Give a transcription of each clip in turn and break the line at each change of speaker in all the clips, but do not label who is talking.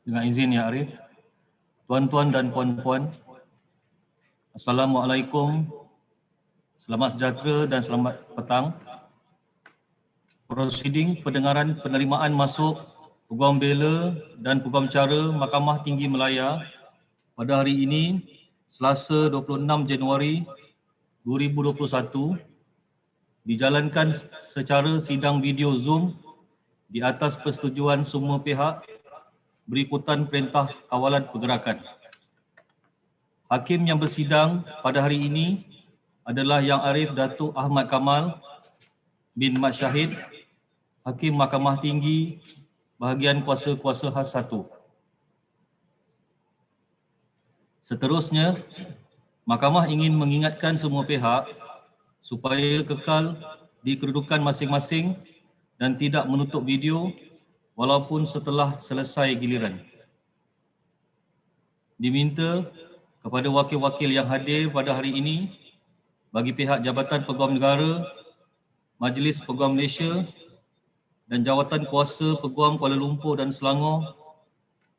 Dengan izin Ya Arif, tuan-tuan dan puan-puan, Assalamualaikum, selamat sejahtera dan selamat petang. Prosiding pendengaran penerimaan masuk Peguam Bela dan Peguam Cara Mahkamah Tinggi Malaya pada hari ini, Selasa 26 Januari 2021, dijalankan secara sidang video Zoom di atas persetujuan semua pihak berikutan perintah kawalan pergerakan. Hakim yang bersidang pada hari ini adalah Yang Arif Dato Ahmad Kamal bin Mat Shahid, Hakim Mahkamah Tinggi bahagian Kuasa-Kuasa khas 1. Seterusnya, Mahkamah ingin mengingatkan semua pihak supaya kekal di kedudukan masing-masing dan tidak menutup video walaupun setelah selesai giliran. Diminta kepada wakil-wakil yang hadir pada hari ini bagi pihak Jabatan Peguam Negara, Majlis Peguam Malaysia dan Jawatan Kuasa Peguam Kuala Lumpur dan Selangor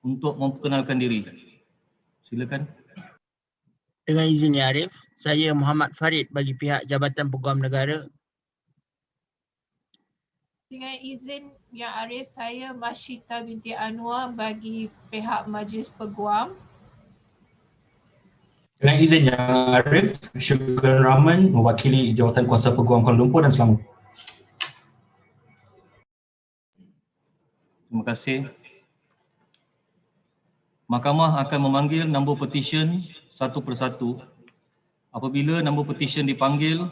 untuk memperkenalkan diri. Silakan.
Dengan izin Ya Arif, saya Muhammad Farid bagi pihak Jabatan Peguam Negara.
Dengan izin Yang Arif, saya Masyita binti Anwar bagi pihak Majlis Peguam.
Dengan izin Yang Arif, Syukur Rahman mewakili Jawatan Kuasa Peguam Kuala Lumpur dan Selangor.
Terima kasih. Mahkamah akan memanggil nombor petisyen satu persatu. Apabila nombor petisyen dipanggil,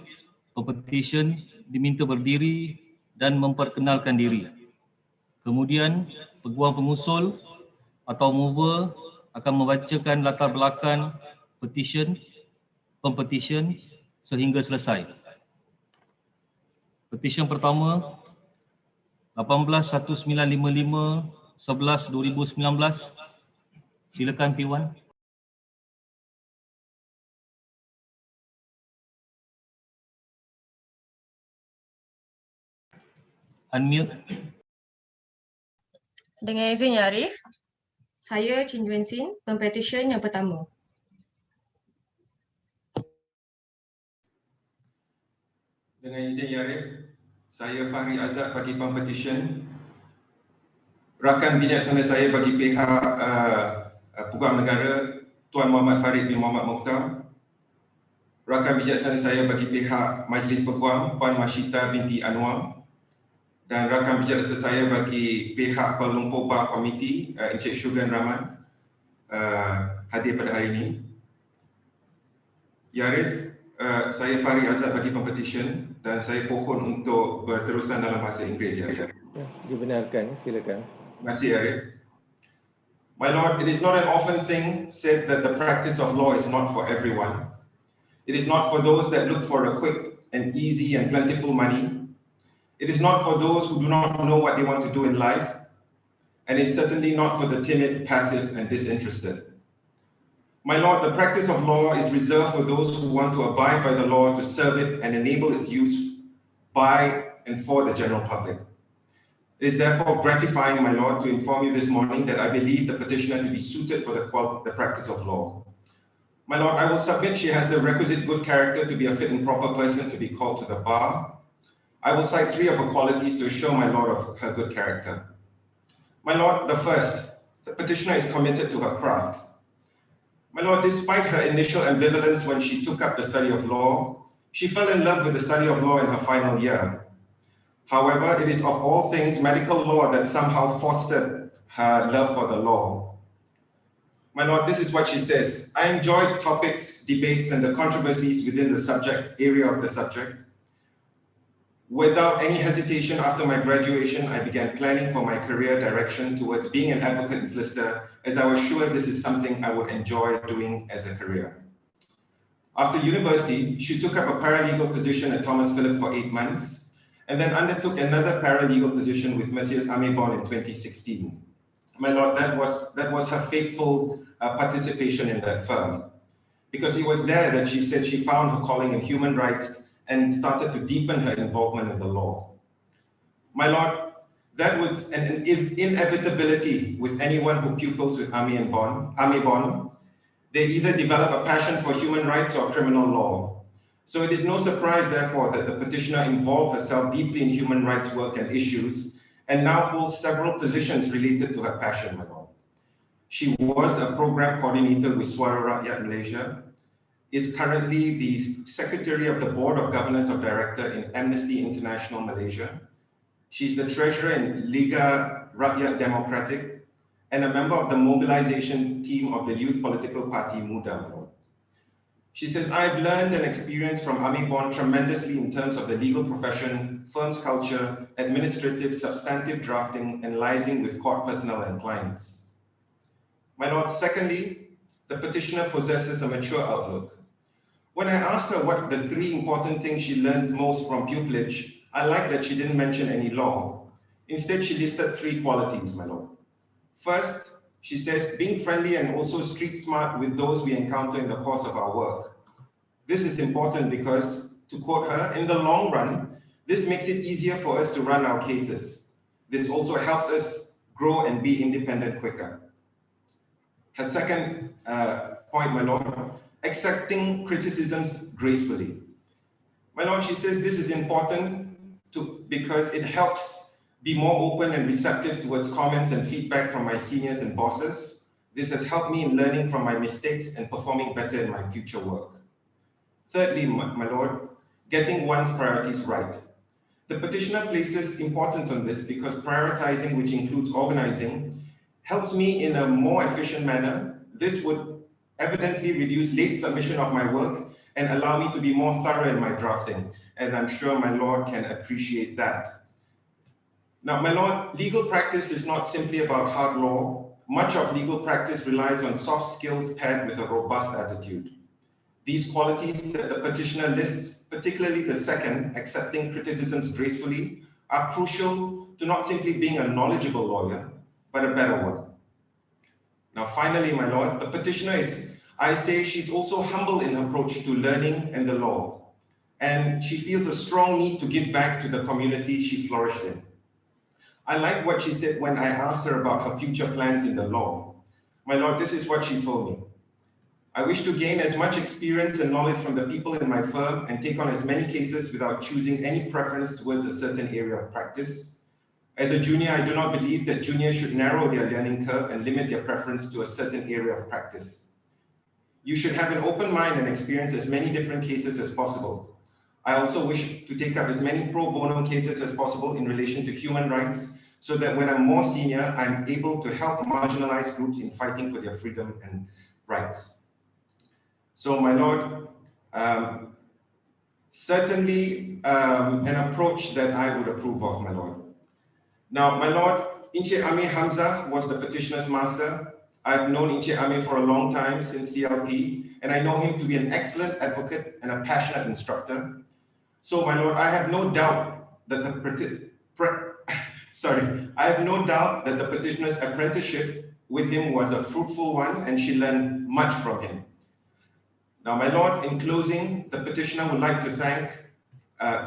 pepetisyen diminta berdiri dan memperkenalkan diri. Kemudian, peguam pengusul atau mover akan membacakan latar belakang pempetisyen sehingga selesai. Petisyen pertama 181955 11 2019. Silakan P1. Unmute.
Dengan izin Ya Arif, saya Yuen Xin, Pempetisyen yang pertama.
Dengan izin Ya Arif, saya Fahri Azad bagi Pempetisyen. Rakan bijaksana saya bagi pihak Peguam Negara, Tuan Muhammad Farid bin Muhammad Mokhtar. Rakan bijaksana saya bagi pihak Majlis Peguam, Puan Masyita binti Anwar. Dan rakan bijaksana saya bagi pihak Kuala Lumpur Bar Committee, Encik Syukur Rahman, hadir pada hari ini. Ya Arif, saya Fahri Azad bagi Pempetisyen dan saya pohon untuk berterusan dalam bahasa Inggeris. Ya,
dibenarkan, silakan.
Terima kasih Arif. My Lord, it is not an often thing said that the practice of law is not for everyone. It is not for those that look for a quick and easy and plentiful money. It is not for those who do not know what they want to do in life. And it's certainly not for the timid, passive, and disinterested. My Lord, the practice of law is reserved for those who want to abide by the law to serve it and enable its use by and for the general public. It is therefore gratifying, my Lord, to inform you this morning that I believe the petitioner to be suited for the practice of law. My Lord, I will submit she has the requisite good character to be a fit and proper person to be called to the bar. I will cite 3 of her qualities to assure my Lord of her good character. My Lord, the first, the petitioner is committed to her craft. My Lord, despite her initial ambivalence when she took up the study of law, she fell in love with the study of law in her final year. However, it is of all things medical law that somehow fostered her love for the law. My Lord, this is what she says. I enjoyed topics, debates, and the controversies within the area of the subject. Without any hesitation, after my graduation, I began planning for my career direction towards being an advocate and solicitor, as I was sure this is something I would enjoy doing as a career. After university, she took up a paralegal position at Thomas Phillip for 8 months, and then undertook another paralegal position with Messrs. AmerBON in 2016. My Lord, that was her faithful participation in that firm, because it was there that she said she found her calling in human rights and started to deepen her involvement in the law. My Lord, That was an inevitability with anyone who pupils with AmerBON. They either develop a passion for human rights or criminal law. So it is no surprise, therefore, that the petitioner involved herself deeply in human rights work and issues, and now holds several positions related to her passion, my lord. She was a program coordinator with Suara Rakyat Malaysia, is currently the secretary of the Board of Governors of Director in Amnesty International Malaysia. She's the treasurer in Liga Rakyat Democratic and a member of the mobilization team of the Youth Political Party Muda. She says, I've learned and experienced from AmerBON tremendously in terms of the legal profession, firm's culture, administrative, substantive drafting, and liaising with court personnel and clients. My lord, secondly, the petitioner possesses a mature outlook. When I asked her what the 3 important things she learned most from pupillage, I like that she didn't mention any law. Instead, she listed 3 qualities, my lord. First, she says, being friendly and also street smart with those we encounter in the course of our work. This is important because, to quote her, in the long run, this makes it easier for us to run our cases. This also helps us grow and be independent quicker. Her second point, my lord, accepting criticisms gracefully. My lord, she says this is important because it helps be more open and receptive towards comments and feedback from my seniors and bosses. This has helped me in learning from my mistakes and performing better in my future work. Thirdly, my lord, getting one's priorities right. The petitioner places importance on this because prioritizing, which includes organizing, helps me in a more efficient manner. This would evidently reduce late submission of my work and allow me to be more thorough in my drafting. And I'm sure my lord can appreciate that. Now, my lord, legal practice is not simply about hard law. Much of legal practice relies on soft skills paired with a robust attitude. These qualities that the petitioner lists, particularly the second, accepting criticisms gracefully, are crucial to not simply being a knowledgeable lawyer, but a better one. Now, finally, my lord, the petitioner is, I say, she's also humble in her approach to learning and the law. And she feels a strong need to give back to the community she flourished in. I like what she said when I asked her about her future plans in the law. My lord, this is what she told me. I wish to gain as much experience and knowledge from the people in my firm and take on as many cases without choosing any preference towards a certain area of practice. As a junior, I do not believe that juniors should narrow their learning curve and limit their preference to a certain area of practice. You should have an open mind and experience as many different cases as possible. I also wish to take up as many pro bono cases as possible in relation to human rights, so that when I'm more senior, I'm able to help marginalized groups in fighting for their freedom and rights. So, my lord, certainly an approach that I would approve of, my lord. Now, my lord, Encik Amir Hamzah was the petitioner's master. I've known Encik Amir for a long time, since CLP, and I know him to be an excellent advocate and a passionate instructor. So, my lord, I have no doubt that the petitioner's apprenticeship with him was a fruitful one, and she learned much from him. Now, my lord, in closing, the petitioner would like to thank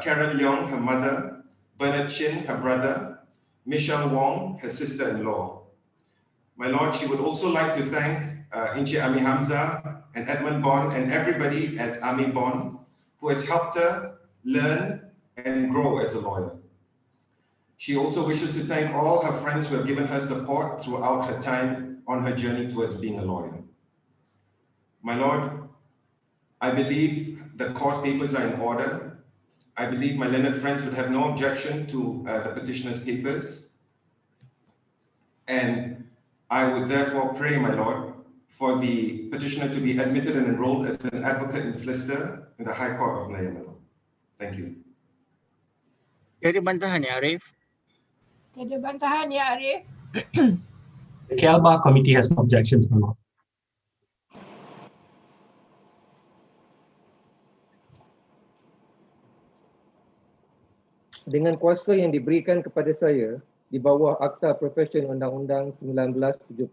Karen Leong, her mother, Bernard Chin, her brother, Michelle Wong, her sister-in-law. My lord, she would also like to thank Encik Amir Hamzah and Edmund Bond and everybody at AmerBON who has helped her learn and grow as a lawyer. She also wishes to thank all her friends who have given her support throughout her time on her journey towards being a lawyer. My lord, I believe the course papers are in order. I believe my learned friends would have no objection to the petitioner's papers. And I would therefore pray, my lord, for the petitioner to be admitted and enrolled as an advocate and solicitor in the High Court of Malaya. Thank you.
Tiada bantahan ya, Arif?
Tiada bantahan ya, Arif.
The KLBA committee has no objections, my lord.
Dengan kuasa yang diberikan kepada saya di bawah Akta Profession Undang-Undang 1976,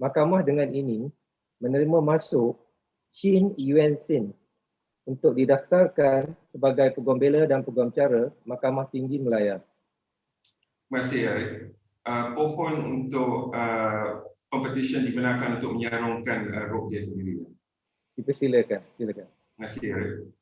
Mahkamah dengan ini menerima masuk Yuen Xin untuk didaftarkan sebagai Peguam Bela dan Peguam Cara Mahkamah Tinggi Malaya.
Terima kasih, Arif. Pohon untuk Pempetisyen digunakan untuk menyarungkan roh dia sendiri.
Silakan.
Terima kasih, Arif.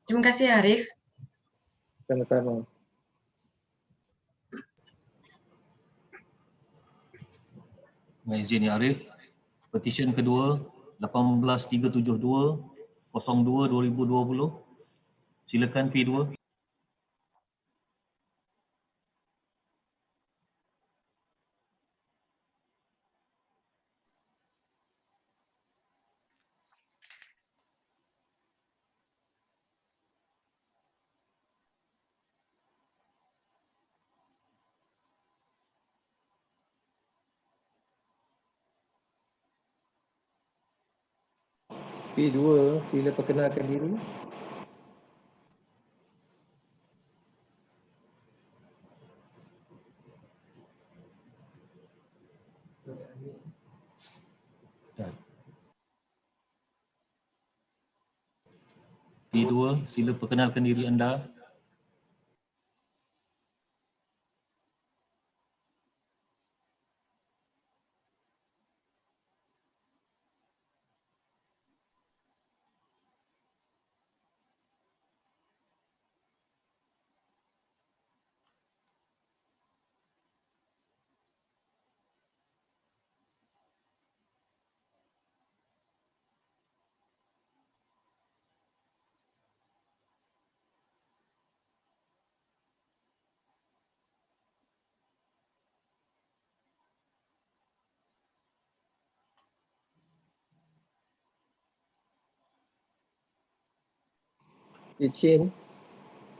Terima kasih Arif.
Sama-sama.
Dengan izin Ya Arif, petisyen kedua 18372 02 2020. Silakan P2.
P2, sila perkenalkan diri.
P2, sila perkenalkan diri anda.
Chin,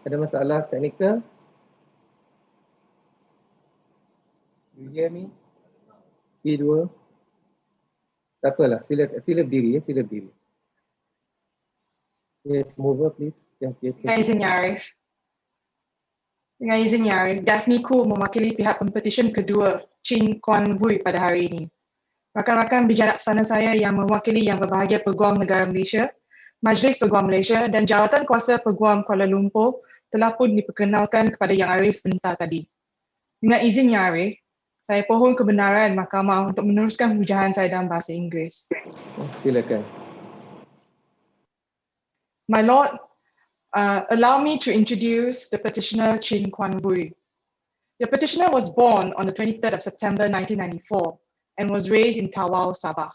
ada masalah teknikal? You hear me? P2. Tak apalah, sila berdiri. Yes, move over please.
Dengan izin Ya Arif. Dengan izin Ya Arif, Daphne Khoo mewakili pihak Pempetisyen kedua, Chin Kuan Vui pada hari ini. Rakan-rakan bijaksana saya yang mewakili Yang Berbahagia Peguam Negara Malaysia, Majlis Peguam Malaysia dan Jawatan Kuasa Peguam Kuala Lumpur telah pun diperkenalkan kepada Yang Arif sebentar tadi. Dengan izin Ya Arif, saya pohon kebenaran mahkamah untuk meneruskan hujahan saya dalam bahasa Inggeris.
Silakan.
My Lord, allow me to introduce the petitioner Chin Kuan Vui. The petitioner was born on the 23rd of September 1994 and was raised in Tawau, Sabah.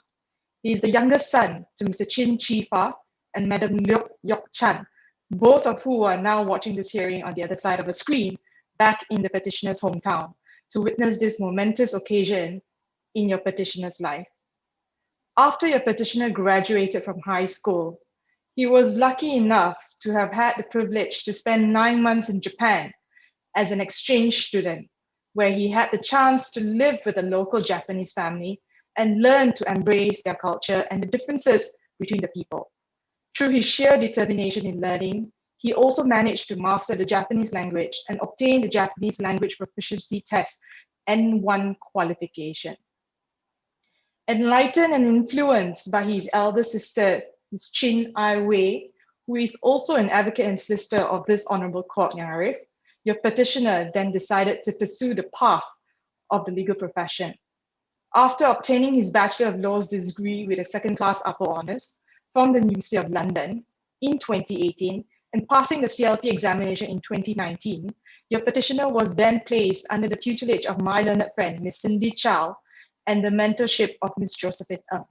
He is the youngest son to Mr. Chin Chi Fa and Madam Leok Yok Chan, both of who are now watching this hearing on the other side of a screen back in the petitioner's hometown to witness this momentous occasion in your petitioner's life. After your petitioner graduated from high school, he was lucky enough to have had the privilege to spend 9 months in Japan as an exchange student, where he had the chance to live with a local Japanese family and learn to embrace their culture and the differences between the people. Through his sheer determination in learning, he also managed to master the Japanese language and obtain the Japanese language proficiency test N1 qualification. Enlightened and influenced by his elder sister, Ms. Chin Ai Wei, who is also an advocate and solicitor of this honorable court, Yang Arif, your petitioner then decided to pursue the path of the legal profession. After obtaining his Bachelor of Laws degree with a second-class upper honours from the University of London in 2018 and passing the CLP examination in 2019, your petitioner was then placed under the tutelage of my learned friend, Ms. Cindy Chow, and the mentorship of Ms. Josephine Ng.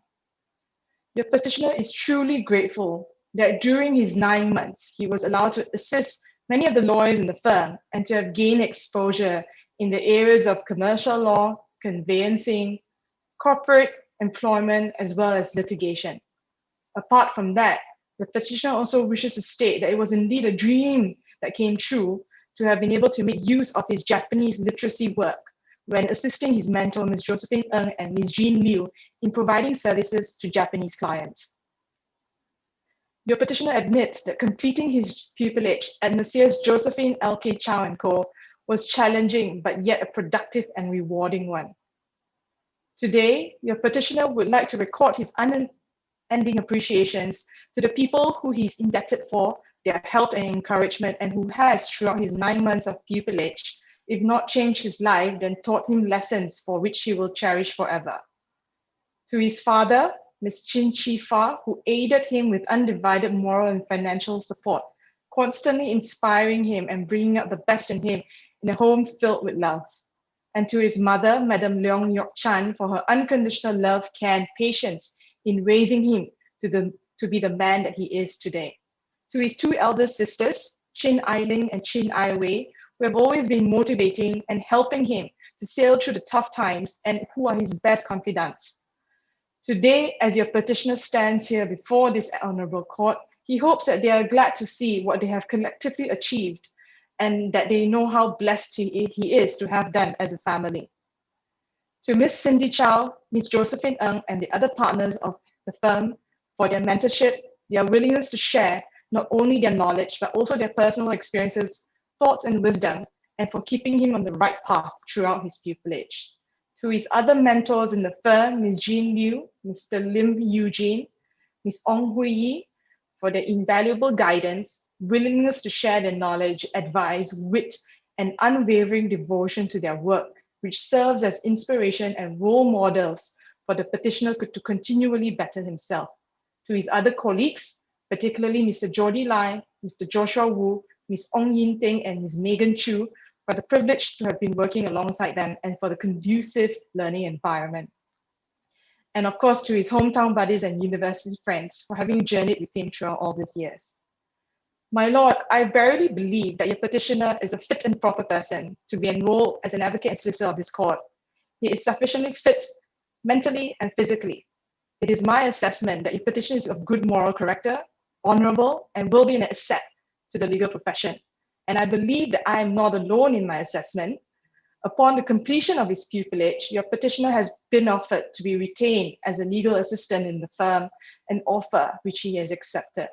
Your petitioner is truly grateful that during his 9 months, he was allowed to assist many of the lawyers in the firm and to have gained exposure in the areas of commercial law, conveyancing, corporate employment, as well as litigation. Apart from that, the petitioner also wishes to state that it was indeed a dream that came true to have been able to make use of his Japanese literacy work when assisting his mentor, Ms. Josephine Ng and Ms. Jean Liu, in providing services to Japanese clients. Your petitioner admits that completing his pupillage at Messrs. Josephine L.K. Chow & Co. was challenging, but yet a productive and rewarding one. Today, your petitioner would like to record his unending appreciations to the people who he's indebted for their help and encouragement, and who has, throughout his 9 months of pupillage, if not changed his life, then taught him lessons for which he will cherish forever. To his father, Ms. Chin Chi Fa, who aided him with undivided moral and financial support, constantly inspiring him and bringing out the best in him in a home filled with love. And to his mother, Madam Leong Yok Chan, for her unconditional love, care, and patience in raising him to be the man that he is today. To his two elder sisters, Chin Ai Ling and Chin Ai Wei, who have always been motivating and helping him to sail through the tough times and who are his best confidants. Today, as your petitioner stands here before this honorable court, he hopes that they are glad to see what they have collectively achieved and that they know how blessed he is to have done as a family. To Ms. Cindy Chow, Ms. Josephine Ng, and the other partners of the firm for their mentorship, their willingness to share not only their knowledge, but also their personal experiences, thoughts, and wisdom, and for keeping him on the right path throughout his pupillage. To his other mentors in the firm, Ms. Jean Liu, Mr. Lim Eugene, Ms. Ong Hui Yi, for their invaluable guidance, willingness to share their knowledge, advice, wit, and unwavering devotion to their work, which serves as inspiration and role models for the petitioner to continually better himself. To his other colleagues, particularly Mr. Jordi Lai, Mr. Joshua Wu, Ms. Ong Yin Ting, and Ms. Megan Chu, for the privilege to have been working alongside them and for the conducive learning environment. And of course, to his hometown buddies and university friends for having journeyed with him throughout all these years. My Lord, I verily believe that your petitioner is a fit and proper person to be enrolled as an advocate and solicitor of this court. He is sufficiently fit mentally and physically. It is my assessment that your petitioner is of good moral character, honorable, and will be an asset to the legal profession. And I believe that I am not alone in my assessment. Upon the completion of his pupillage, your petitioner has been offered to be retained as a legal assistant in the firm, an offer which he has accepted.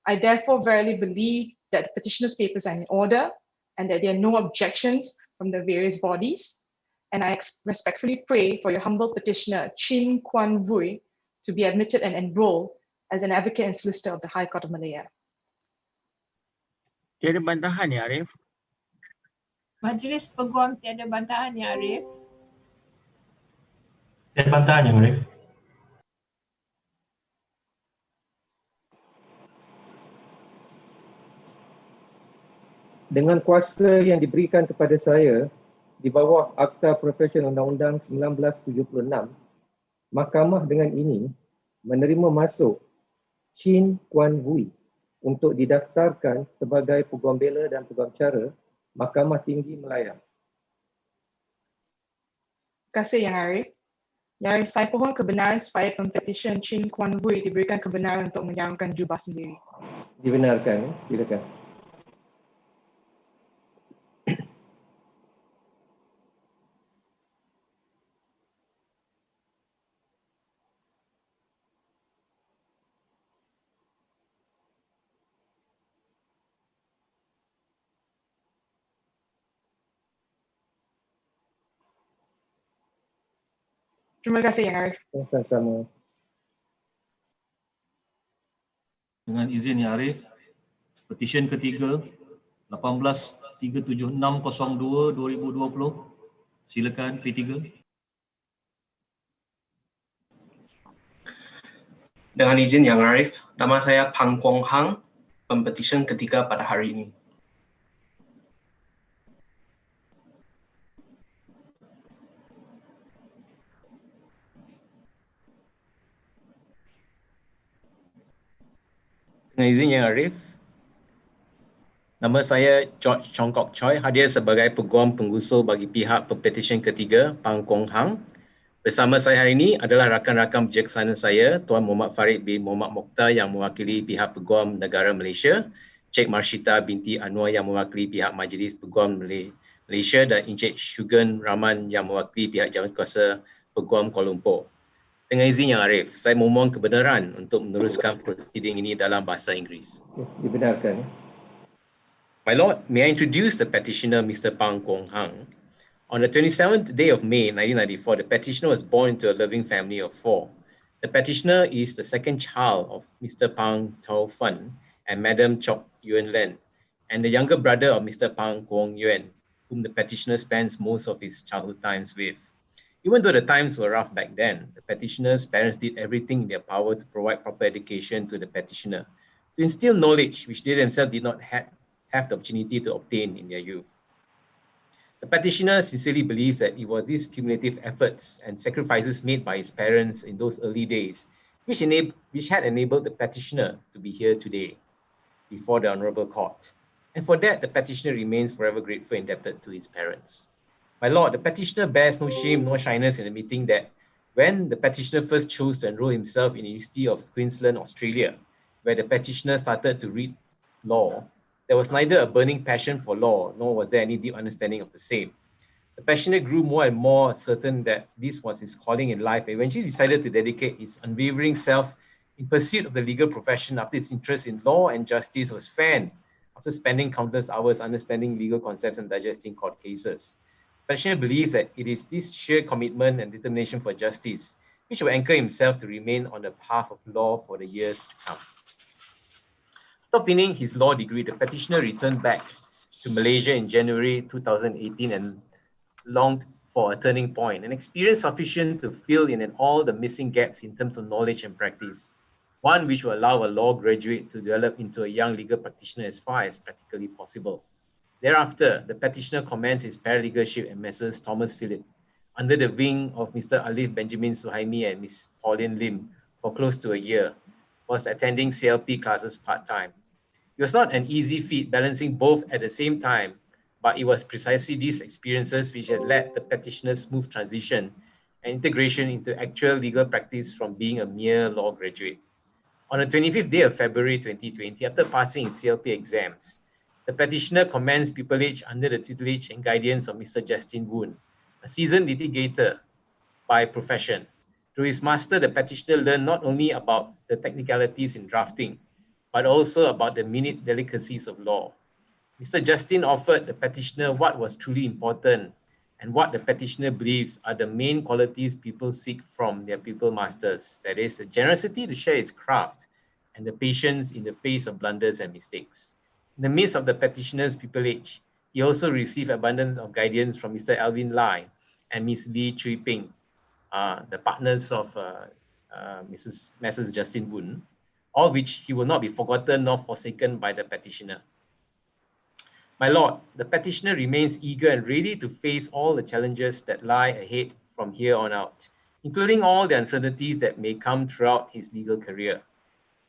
I therefore verily believe that the petitioner's papers are in order and that there are no objections from the various bodies. And I respectfully pray for your humble petitioner, Chin Kwan Vui, to be admitted and enrolled as an advocate and solicitor of the High Court of Malaya.
Tiada bantahan ya, Arif?
Majlis Peguam tiada bantahan ya, Arif?
Tiada bantahan yang Arif.
Dengan kuasa yang diberikan kepada saya di bawah Akta Profesion Undang-Undang 1976, Mahkamah dengan ini menerima masuk Chin Kwan Vui untuk didaftarkan sebagai Peguam Bela dan Peguam Cara Mahkamah Tinggi Malaya.
Terima kasih Yang Arif. Yang Arif, saya pohon kebenaran supaya Pempetisyen Chin Kwan Vui diberikan kebenaran untuk menjalankan jubah sendiri.
Dibenarkan, silakan.
Terima kasih Yang Arif.
Sama-sama.
Dengan izin Yang Arif, petisyen ketiga 18-37602-2020. Silakan P3.
Dengan izin Yang Arif, nama saya Pang Kwong Hang, pempetisyen ketiga pada hari ini.
Dengan izin Yang Arif, nama saya George Chong Kok Choi, hadir sebagai Peguam Penggusul bagi pihak Pempetisyen ketiga Pang Kwong Hang. Bersama saya hari ini adalah rakan-rakan bijaksana saya, Tuan Muhammad Farid bin Muhammad Mokhtar yang mewakili pihak Peguam Negara Malaysia, Cik Marshita binti Anwar yang mewakili pihak Majlis Peguam Malaysia dan Encik Shugen Rahman yang mewakili pihak Jawatankuasa Peguam Kuala Lumpur. Dengan izin Yang Arif, saya memohon kebenaran untuk meneruskan prosiding ini dalam bahasa Inggeris.
Dibenarkan.
My Lord, may I introduce the petitioner, Mr. Pang Kwong Hang. On the 27th day of May 1994, the petitioner was born into a loving family of 4. The petitioner is the second child of Mr. Pang Tau Fan and Madam Chok Yuen Len, and the younger brother of Mr. Pang Kwong Yuen, whom the petitioner spends most of his childhood times with. Even though the times were rough back then, the petitioner's parents did everything in their power to provide proper education to the petitioner, to instill knowledge which they themselves did not have the opportunity to obtain in their youth. The petitioner sincerely believes that it was these cumulative efforts and sacrifices made by his parents in those early days which had enabled the petitioner to be here today before the Honourable Court. And for that, the petitioner remains forever grateful and indebted to his parents. My Lord, the petitioner bears no shame nor shyness in admitting that when the petitioner first chose to enroll himself in the University of Queensland, Australia, where the petitioner started to read law, there was neither a burning passion for law, nor was there any deep understanding of the same. The petitioner grew more and more certain that this was his calling in life, and eventually decided to dedicate his unwavering self in pursuit of the legal profession after his interest in law and justice was fanned after spending countless hours understanding legal concepts and digesting court cases. The petitioner believes that it is this sheer commitment and determination for justice which will anchor himself to remain on the path of law for the years to come. After obtaining his law degree, the petitioner returned back to Malaysia in January 2018 and longed for a turning point, an experience sufficient to fill in all the missing gaps in terms of knowledge and practice, one which will allow a law graduate to develop into a young legal practitioner as far as practically possible. Thereafter, the petitioner commenced his paralegalship at Messrs. Thomas Phillip, under the wing of Mr. Alif Benjamin Suhaimi and Ms. Pauline Lim for close to a year, whilst attending CLP classes part-time. It was not an easy feat balancing both at the same time, but it was precisely these experiences which had led the petitioner's smooth transition and integration into actual legal practice from being a mere law graduate. On the 25th day of February 2020, after passing his CLP exams, the petitioner commenced pupillage under the tutelage and guidance of Mr. Justin Woon, a seasoned litigator by profession. Through his master, the petitioner learned not only about the technicalities in drafting, but also about the minute delicacies of law. Mr. Justin offered the petitioner what was truly important and what the petitioner believes are the main qualities people seek from their pupil masters, that is, the generosity to share his craft and the patience in the face of blunders and mistakes. In the midst of the petitioner's pupillage, he also received abundance of guidance from Mr. Alvin Lai and Ms. Lee Chui Ping, the partners of Messrs. Justin Woon, all which he will not be forgotten nor forsaken by the petitioner. My Lord, the petitioner remains eager and ready to face all the challenges that lie ahead from here on out, including all the uncertainties that may come throughout his legal career.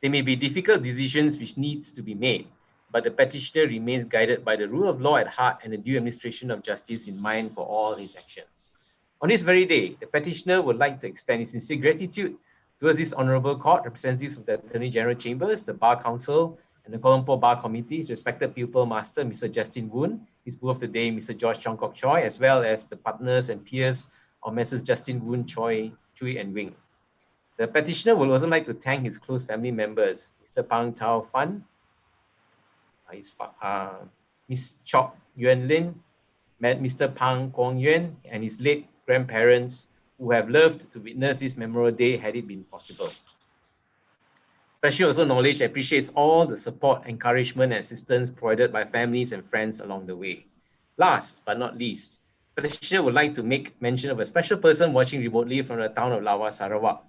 There may be difficult decisions which needs to be made, but the petitioner remains guided by the rule of law at heart and the due administration of justice in mind for all his actions. On this very day, the petitioner would like to extend his sincere gratitude towards this Honourable Court, representatives of the Attorney General Chambers, the Bar Council, and the Kuala Lumpur Bar Committee, his respected pupil master, Mr. Justin Woon, his boo of the day, Mr. George Chong Kok Choi, as well as the partners and peers of Messrs. Justin Woon, Chui and Wing. The petitioner would also like to thank his close family members, Mr. Pang Tau Fan, Ms. Chok Yuen Lin, Mr. Pang Kwong Yuen, and his late grandparents who have loved to witness this memorable day had it been possible. The petitioner also acknowledges and appreciates all the support, encouragement, and assistance provided by families and friends along the way. Last but not least, the petitioner would like to make mention of a special person watching remotely from the town of Lawa, Sarawak.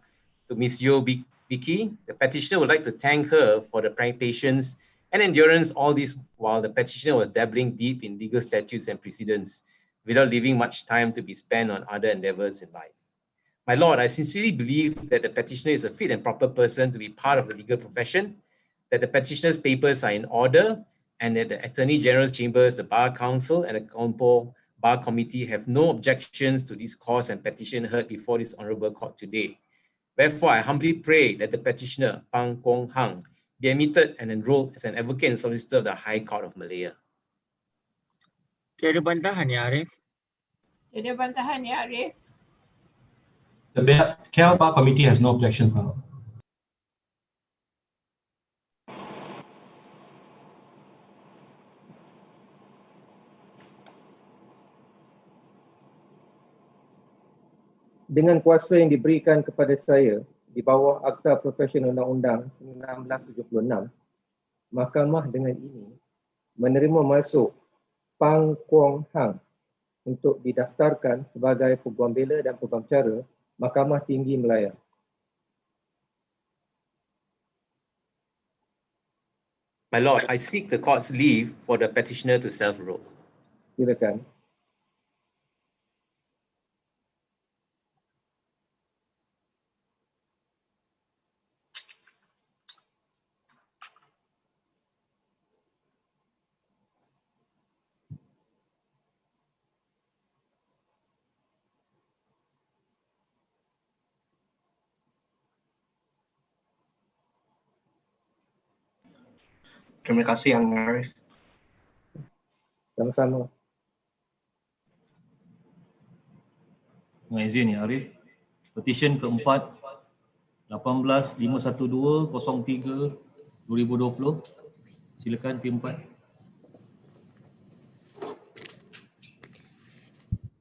To Ms. Yo Vicky, the petitioner would like to thank her for the patience and endurance all this while the petitioner was dabbling deep in legal statutes and precedents without leaving much time to be spent on other endeavors in life. My Lord, I sincerely believe that the petitioner is a fit and proper person to be part of the legal profession, that the petitioner's papers are in order, and that the Attorney General's Chambers, the Bar Council, and the Kuala Lumpur Bar Committee have no objections to this cause and petition heard before this Honourable Court today. Wherefore, I humbly pray that the petitioner, Pang Kwong Hang, be admitted and enrolled as an advocate and solicitor of the High Court of Malaya.
Tiada bantahan ya Arif?
Tiada bantahan ya Arif.
The KL Bar Committee has no objection, my lord.
Dengan kuasa yang diberikan kepada saya di bawah Akta Profesion Undang-Undang 1976, Mahkamah dengan ini menerima masuk Pang Kuang Hang untuk didaftarkan sebagai Peguam Bela dan Peguam Cara Mahkamah Tinggi Malaya.
My Lord, I seek the court's leave for the petitioner to self-rule.
Silakan.
Terima kasih Yang Arif.
Sama-sama.
Dengan izin Ya Arif, petisyen keempat 18-512-03-2020. Silakan P4.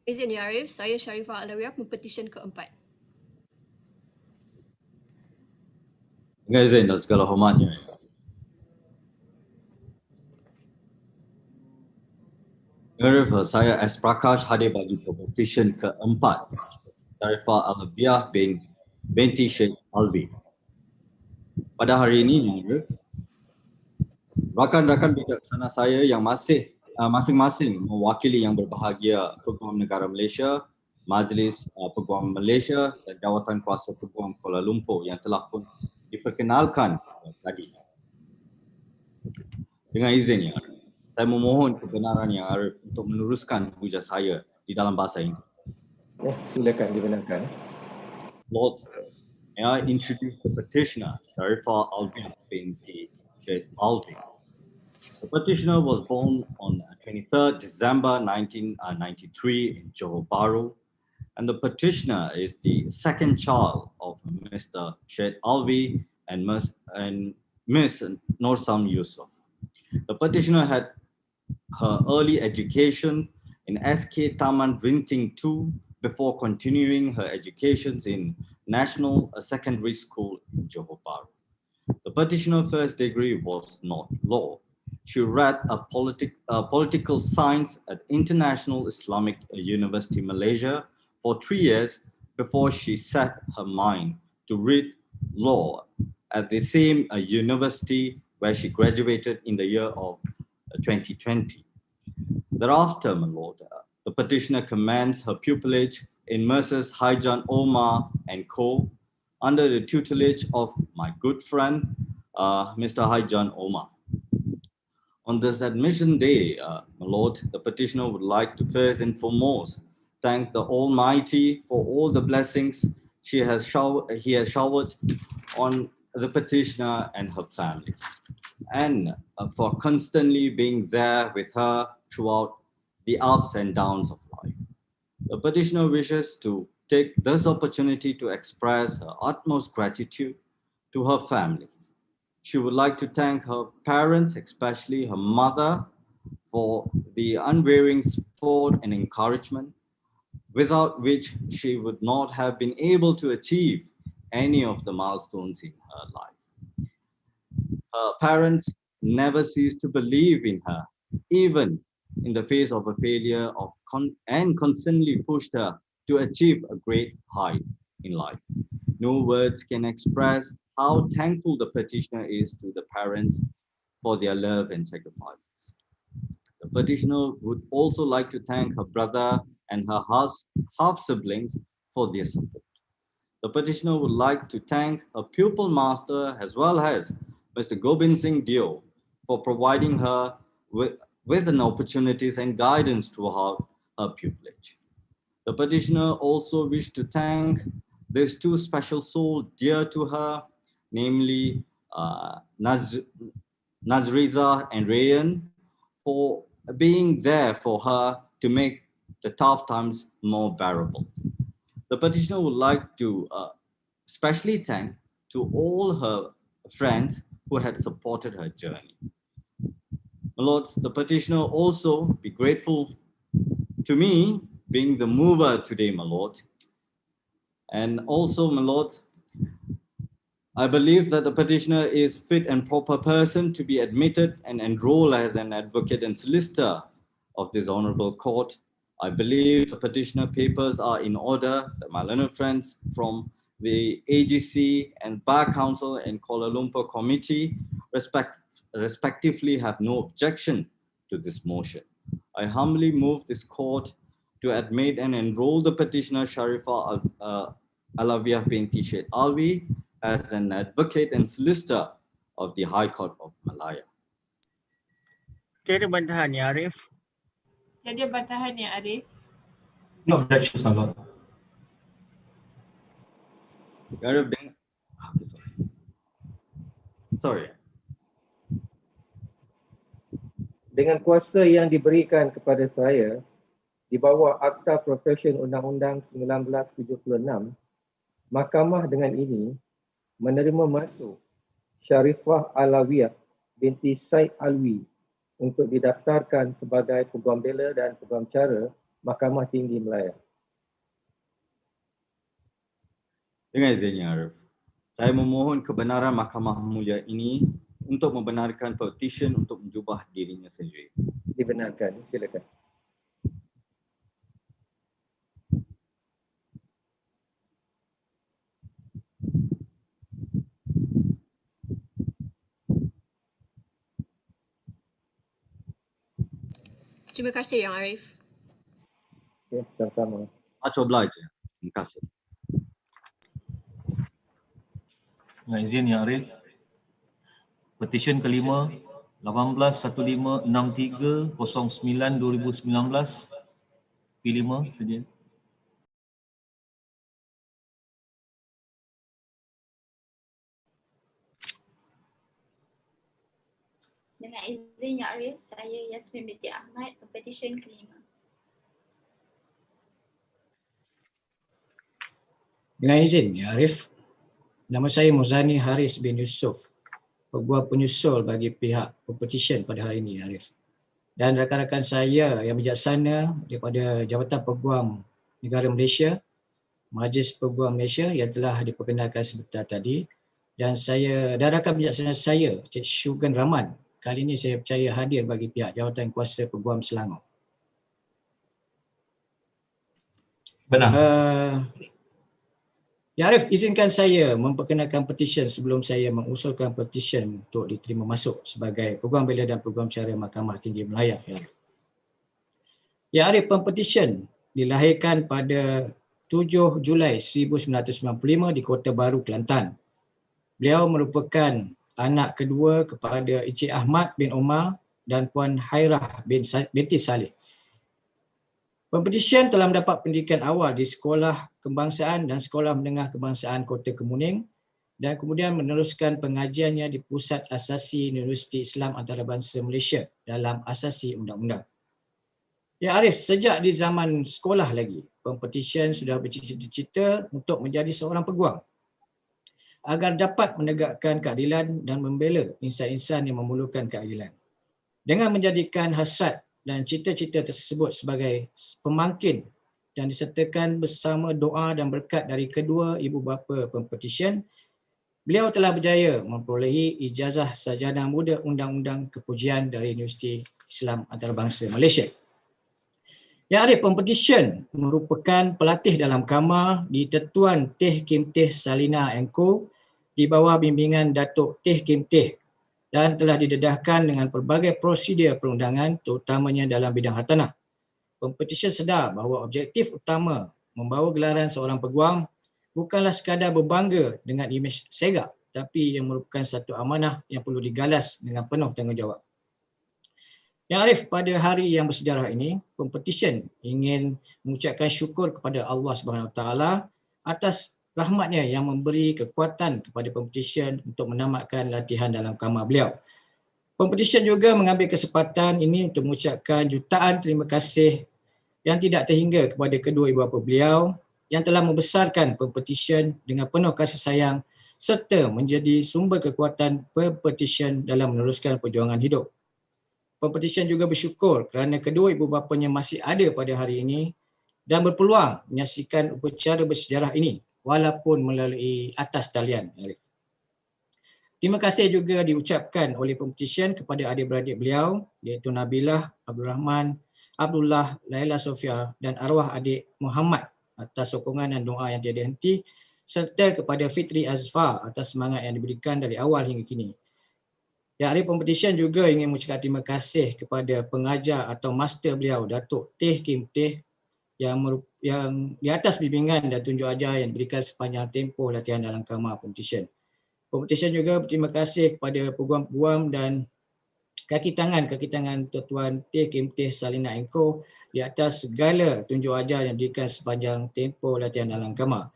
Izin Ya Arif, saya Sharifah Alawiyah, pepetisyen keempat.
Dengan izin dan segala hormatnya, saya S. Prakash hadir bagi pepetisyen keempat Sharifah Alawiyah binti Sheikh Alwi. Pada hari ini, rakan-rakan bijaksana saya yang masing-masing mewakili yang berbahagia Peguam Negara Malaysia, Majlis Peguam Malaysia dan Jawatan Kuasa Peguam Kuala Lumpur yang telah pun diperkenalkan tadi. Dengan izin saya memohon kebenaran Yang Arif untuk meneruskan hujah saya di dalam bahasa Inggeris.
Silakan dibenarkan.
Lord, may I introduce the petitioner, Sharifah Alwi binti Sheikh Alwi. The petitioner was born on 23rd December 1993 in Johor Bahru, and the petitioner is the second child of Mr. Sheikh Alwi and Miss Norsam Yusuf. The petitioner had her early education in SK Taman Rinting 2 before continuing her educations in National Secondary School in Johor Bahru. The petitioner's first degree was not law. She read political science at International Islamic University Malaysia for 3 years before she set her mind to read law at the same university where she graduated in the year of 2020. Thereafter, my lord, the petitioner commenced her pupillage in Messrs. Haijan Omar and Co. under the tutelage of my good friend, Mr. Haijan Omar. On this admission day, my lord, the petitioner would like to first and foremost thank the Almighty for all the blessings he has showered on the petitioner and her family, and for constantly being there with her throughout the ups and downs of life. The petitioner wishes to take this opportunity to express her utmost gratitude to her family. She would like to thank her parents, especially her mother, for the unwavering support and encouragement, without which she would not have been able to achieve any of the milestones in her life. Her parents never ceased to believe in her, even in the face of a failure and constantly pushed her to achieve a great height in life. No words can express how thankful the petitioner is to the parents for their love and sacrifices. The petitioner would also like to thank her brother and her half-siblings for their support. The petitioner would like to thank her pupil master as well as Mr. Gobind Singh Dio for providing her with an opportunities and guidance throughout her pupillage. The petitioner also wished to thank these two special souls dear to her, namely Nazriza and Rayan, for being there for her to make the tough times more bearable. The the petitioner would like to especially thank to all her friends who had supported her journey. My Lord, the petitioner also be grateful to me being the mover today, my Lord. And also, my Lord, I believe that the petitioner is fit and proper person to be admitted and enrolled as an advocate and solicitor of this honorable court. I believe the petitioner papers are in order, that my learned friends from the AGC and Bar Council and Kuala Lumpur Committee respectively have no objection to this motion. I humbly move this court to admit and enroll the petitioner Sharifah Alawiah binti Syed Alwi as an advocate and solicitor of the High Court of Malaya.
Tiada bantahan ya Arif?
Tiada bantahan ya Arif?
No objections, my Lord.
Arif, sorry.
Dengan kuasa yang diberikan kepada saya di bawah Akta Profession Undang-Undang 1976, Mahkamah dengan ini menerima masuk Sharifah Alawiah binti Syed Alwi untuk didaftarkan sebagai Peguam Bela dan Peguam Cara Mahkamah Tinggi Malaya.
Dengan izinnya Arif, saya memohon kebenaran Mahkamah Mulia ini untuk membenarkan petisyen untuk menjubah dirinya sendiri.
Dibenarkan, silakan.
Terima kasih Yang Arif.
Okay, sama-sama.
Much obliged. Terima kasih.
Dengan izin Yang Arif, petisyen kelima 18156309/2019 P5 sedia.
Dengan izin Yang Arif, saya Yasmin binti Ahmad, Pempetisyen kelima.
Dengan izin Ya Arif, nama saya Muzani Haris bin Yusof, Peguam penyusul bagi pihak Pempetisyen pada hari ini, Arif. Dan rakan-rakan saya yang bijaksana daripada Jabatan Peguam Negara Malaysia, Majlis Peguam Malaysia yang telah diperkenalkan sebentar tadi, dan saya dan rakan bijaksana saya, Cik Syugan Rahman, kali ini saya percaya hadir bagi pihak Jawatan Kuasa Peguam Selangor.
Benar.
Ya Arif, izinkan saya memperkenalkan petisyen sebelum saya mengusulkan petisyen untuk diterima masuk sebagai Peguam Bela dan Peguam Cara Mahkamah Tinggi Malaya. Ya Arif, ya Arif, pempetisyen dilahirkan pada 7 Julai 1995 di Kota Baru, Kelantan. Beliau merupakan anak kedua kepada Encik Ahmad bin Omar dan Puan Hairah binti Saleh. Pempetisyen telah mendapat pendidikan awal di Sekolah Kebangsaan dan Sekolah Menengah Kebangsaan Kota Kemuning dan kemudian meneruskan pengajiannya di Pusat Asasi Universiti Islam Antarabangsa Malaysia dalam Asasi Undang-Undang. Ya Arif, sejak di zaman sekolah lagi, pempetisyen sudah bercita-cita untuk menjadi seorang peguam agar dapat menegakkan keadilan dan membela insan-insan yang memerlukan keadilan. Dengan menjadikan hasrat dan cita-cita tersebut sebagai pemangkin dan disertakan bersama doa dan berkat dari kedua ibu bapa pempetisyen, beliau telah berjaya memperolehi ijazah sarjana muda undang-undang kepujian dari Universiti Islam Antarabangsa Malaysia. Ya Arif, pempetisyen merupakan pelatih dalam kamar di Tetuan Teh Kim Teh Salina & Co di bawah bimbingan Dato Teh Kim Teh dan telah didedahkan dengan pelbagai prosedur perundangan terutamanya dalam bidang hartanah. Pempetisyen sedar bahawa objektif utama membawa gelaran seorang peguam bukanlah sekadar berbangga dengan imej segak, tapi yang merupakan satu amanah yang perlu digalas dengan penuh tanggungjawab. Yang Arif, pada hari yang bersejarah ini, pempetisyen ingin mengucapkan syukur kepada Allah SWT atas rahmatnya yang memberi kekuatan kepada pempetisyen untuk menamatkan latihan dalam kamar beliau. Pempetisyen juga mengambil kesempatan ini untuk mengucapkan jutaan terima kasih yang tidak terhingga kepada kedua ibu bapa beliau yang telah membesarkan Pempetisyen dengan penuh kasih sayang serta menjadi sumber kekuatan Pempetisyen dalam meneruskan perjuangan hidup. Pempetisyen juga bersyukur kerana kedua ibu bapanya masih ada pada hari ini dan berpeluang menyaksikan upacara bersejarah ini walaupun melalui atas talian. Terima kasih juga diucapkan oleh Pempetisyen kepada adik-beradik beliau iaitu Nabilah, Abdul Rahman, Abdullah, Laila Sofia dan arwah adik Muhammad atas sokongan dan doa yang tiada henti serta kepada Fitri Azfar atas semangat yang diberikan dari awal hingga kini. Ya, ahli Pempetisyen juga ingin mengucapkan terima kasih kepada pengajar atau master beliau Dato Teh Kim Teh yang di atas bimbingan dan tunjuk ajar yang diberikan sepanjang tempoh latihan dalam kamar Pempetisyen. Pempetisyen juga berterima kasih kepada peguam-peguam dan kaki tangan Tuan Teh Kim Teh Salina Engko di atas segala tunjuk ajar yang diberikan sepanjang tempoh latihan dalam kamar.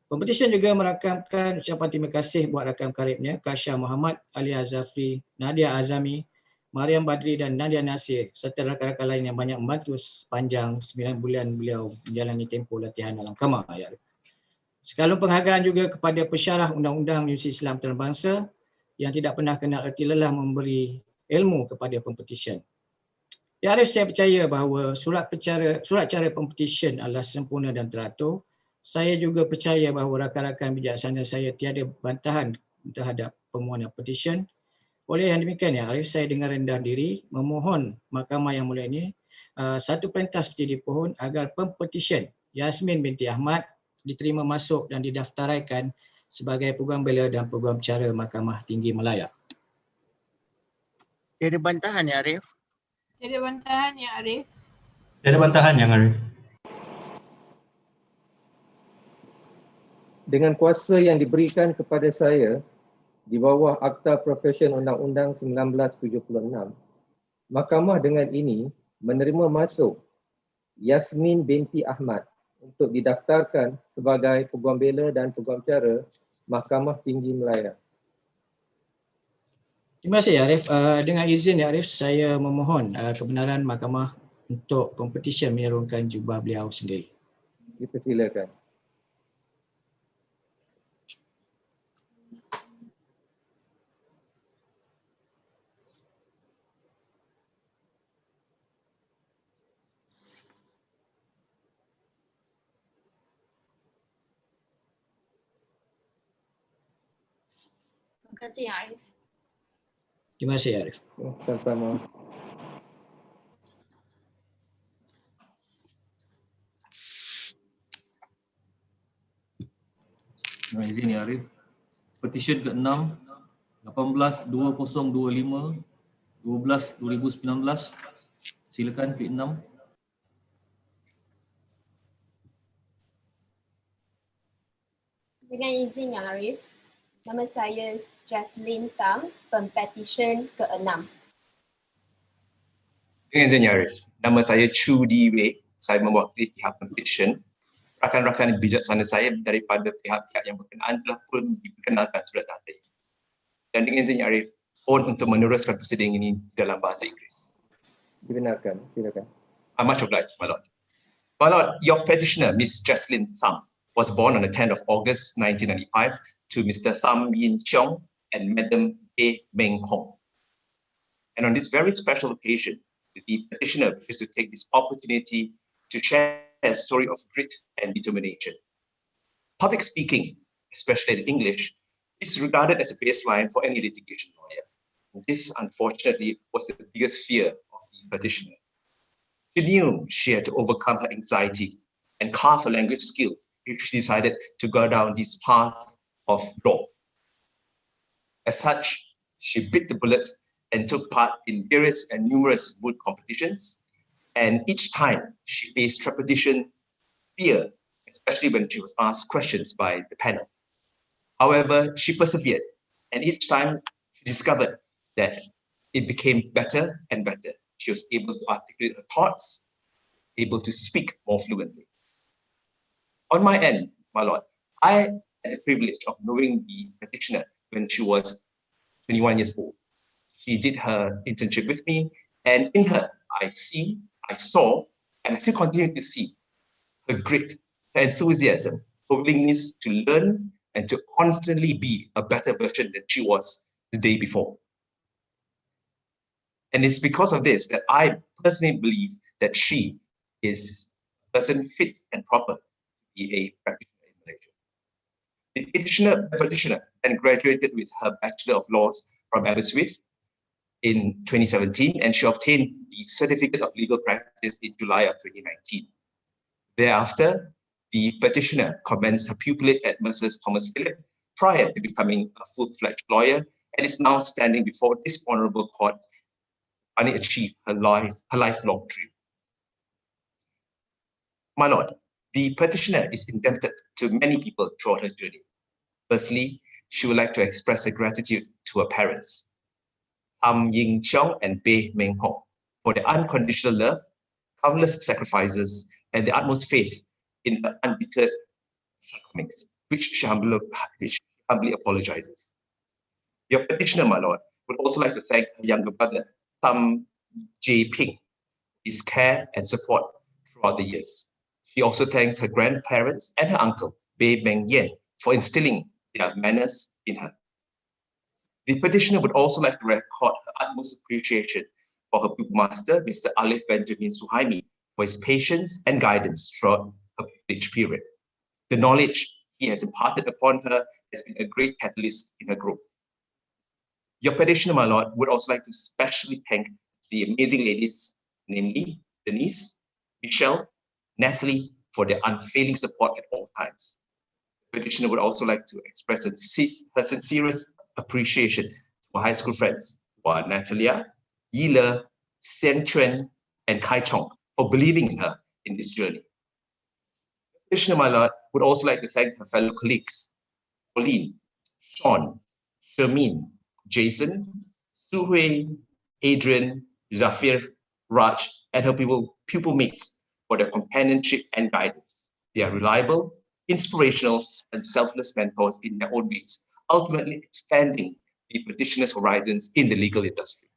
Pempetisyen juga merakamkan ucapan terima kasih buat rakam karibnya Kasha Muhammad, Ali Azafri, Nadia Azami, Mariam Badri dan Nadia Nasir serta rakan-rakan lain yang banyak membantu sepanjang 9 bulan beliau menjalani tempoh latihan dalam kamar. Sekalipun penghargaan juga kepada pensyarah Undang-Undang Universiti Islam Antarabangsa yang tidak pernah kenal erti lelah memberi ilmu kepada Pempetisyen. Ya, Arif, saya percaya bahawa surat cara Pempetisyen adalah sempurna dan teratur. Saya juga percaya bahawa rakan-rakan bijaksana saya tiada bantahan terhadap permohonan petisyen. Oleh yang demikian, ya Arif, saya dengan rendah diri memohon Mahkamah yang mulia ini satu perintah seperti dipohon agar Pempetisyen Yasmin binti Ahmad diterima masuk dan didaftaraikan sebagai Peguam Bela dan Peguam Cara Mahkamah Tinggi Malaya.
Tiada bantahan ya Arif?
Tiada bantahan ya Arif.
Tiada bantahan yang Arif.
Dengan kuasa yang diberikan kepada saya di bawah Akta Profesyen Undang-Undang 1976, Mahkamah dengan ini menerima masuk Yasmin binti Ahmad untuk didaftarkan sebagai Peguam Bela dan Peguam Cara Mahkamah Tinggi Malaya.
Terima kasih Arif. Dengan izin ya Arif, saya memohon kebenaran Mahkamah untuk Pempetisyen menyerahkan jubah beliau sendiri.
Dipersilakan.
Terima kasih Arif.
Terima kasih Arif.
Sama-sama.
Dengan izin ya Arif. Petisyen ke-6 18-2025 12-2019. Silakan P6.
Dengan izin Yang Arif, nama saya Jaslyn Tam, Pempetisyen ke-6.
Dengan izin Yang Arif, nama saya Chu Di Wei, saya mewakili pihak Pempetisyen. Rakan-rakan bijaksana saya daripada pihak-pihak yang berkenaan telah pun diperkenalkan sudah tadi. Dan dengan izin Yang Arif, mohon untuk meneruskan persidangan ini dalam bahasa Inggeris.
Dibenarkan, silakan.
Much obliged, my lord. My lord, your petitioner, Miss Jaslyn Tham, was born on the 10th of August 1995 to Mr. Tham Yin Cheong and Madam A. Meng Hong. And on this very special occasion, the petitioner wishes to take this opportunity to share a story of grit and determination. Public speaking, especially in English, is regarded as a baseline for any litigation lawyer. And this, unfortunately, was the biggest fear of the petitioner. She knew she had to overcome her anxiety and carve her language skills if she decided to go down this path of law. As such, she bit the bullet and took part in various and numerous moot competitions. And each time she faced trepidation, fear, especially when she was asked questions by the panel. However, she persevered, and each time she discovered that it became better and better. She was able to articulate her thoughts, able to speak more fluently. On my end, my lord, I had the privilege of knowing the petitioner when she was 21 years old. She did her internship with me, and in her, I saw, and I still continue to see her grit, her enthusiasm, her willingness to learn and to constantly be a better version than she was the day before. And it's because of this that I personally believe that she is a person fit and proper to be a practitioner in Malaysia. The petitioner then graduated with her Bachelor of Laws from Aberystwyth in 2017, and she obtained the Certificate of Legal Practice in July of 2019. Thereafter, the petitioner commenced her pupillage at Messrs. Thomas Phillip prior to becoming a full-fledged lawyer, and is now standing before this honourable court and achieve her lifelong dream. My Lord, the petitioner is indebted to many people throughout her journey. Firstly, she would like to express her gratitude to her parents, Tham Ying Cheong and Beh Meng Hong, for their unconditional love, countless sacrifices, and the utmost faith in her undeterred shortcomings, which she humbly apologizes. Your petitioner, my Lord, would also like to thank her younger brother, Tham J. Ping, his care and support throughout the years. She also thanks her grandparents and her uncle, Beh Meng Yen, for instilling their manners in her. The petitioner would also like to record her utmost appreciation for her book master, Mr. Alif Benjamin Suhaimi, for his patience and guidance throughout her privileged period. The knowledge he has imparted upon her has been a great catalyst in her growth. Your petitioner, my Lord, would also like to especially thank the amazing ladies, namely Denise, Michelle, Nathalie, for their unfailing support at all times. The petitioner would also like to express her sincerest appreciation for high school friends, who are Natalia, Yile, Sen Chuan, and Kai Chong, for believing in her in this journey. The petitioner, my Lord, would also like to thank her fellow colleagues, Pauline, Sean, Shermin, Jason, Su Hui, Adrian, Zafir, Raj, and her pupil mates for their companionship and guidance. They are reliable, inspirational, and selfless mentors in their own ways, ultimately expanding the petitioner's horizons in the legal industry.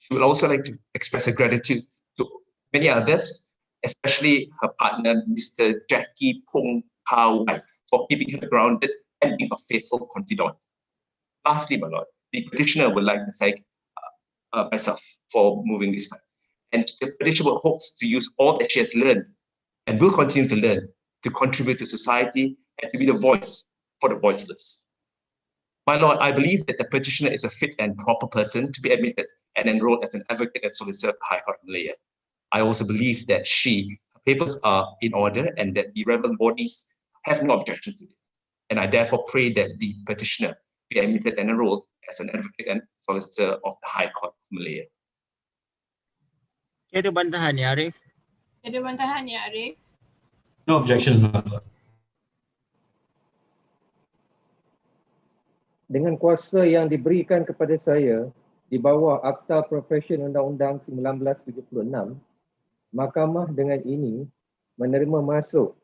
She would also like to express her gratitude to many others, especially her partner, Mr. Jackie Pong Kao Wai, for keeping her grounded and being a faithful confidant. Lastly, my Lord, the petitioner would like to thank myself for moving this time. And the petitioner hopes to use all that she has learned and will continue to learn to contribute to society and to be the voice for the voiceless. My Lord, I believe that the petitioner is a fit and proper person to be admitted and enrolled as an advocate and solicitor at the High Court of Malaya. I also believe that her papers are in order and that the relevant bodies have no objections to this. And I therefore pray that the petitioner be admitted and enrolled as an advocate and solicitor of the High Court of Malaya.
Ada bantahan ya, Arif?
Ada bantahan ya, Arif?
No objections, my Lord.
Dengan kuasa yang diberikan kepada saya di bawah Akta Profesion Undang-Undang 1976, Mahkamah dengan ini menerima masuk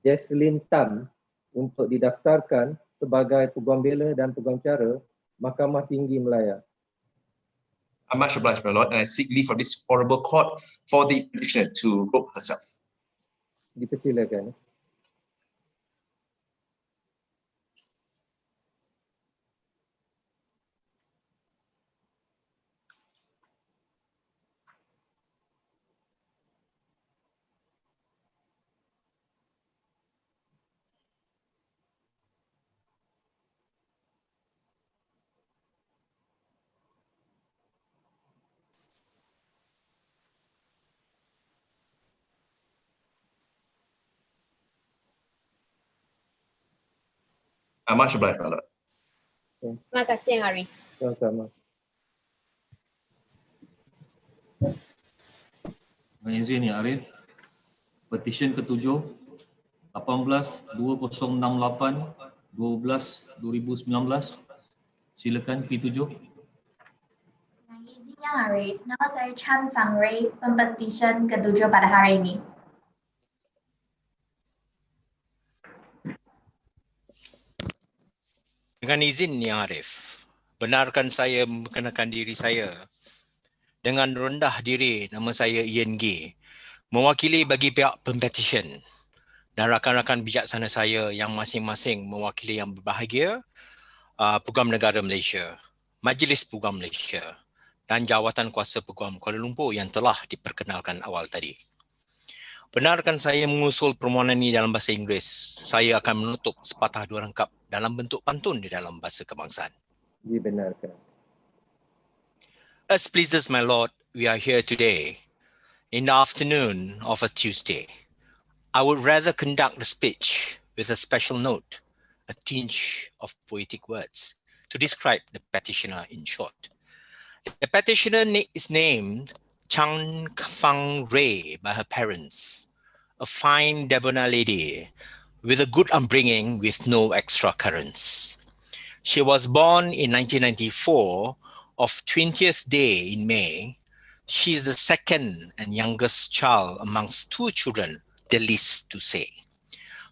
Jaslyn Tam untuk didaftarkan sebagai Peguam Bela dan Peguam Cara Mahkamah Tinggi Malaya.
I'm much obliged, my Lord, and I seek leave from this honourable court for the petitioner to robe herself.
Dipersilakan.
I'm much obliged, my Lord.
Terima kasih, Yang Arif.
Sama-sama.
Dengan izin ya Arif, petisyen ke-7 18-2068-12-2019. Silakan P7.
Dengan izin Yang Arif, nama saya Chan Fang Ray, pempetisyen ke-7 pada hari ini.
Dengan izin Yang Arif, benarkan saya memperkenalkan diri saya. Dengan rendah diri, nama saya Yuen Xin, mewakili bagi pihak Pempetisyen
dan rakan-rakan bijaksana saya yang masing-masing mewakili yang berbahagia, Peguam Negara Malaysia, Majlis Peguam Malaysia dan Jawatan Kuasa Peguam Kuala Lumpur yang telah diperkenalkan awal tadi. Benarkan saya mengusul permohonan ini dalam bahasa Inggeris. Saya akan menutup sepatah dua rangkap dalam bentuk pantun di dalam bahasa kebangsaan.
Dibenarkan.
As pleases my Lord, we are here today in the afternoon of a Tuesday. I would rather conduct the speech with a special note, a tinge of poetic words, to describe the petitioner in short. The petitioner is named Chang Fang Rei by her parents, a fine debonair lady with a good upbringing with no extra currents. She was born in 1994 of 20th day in May. She is the second and youngest child amongst two children, the least to say.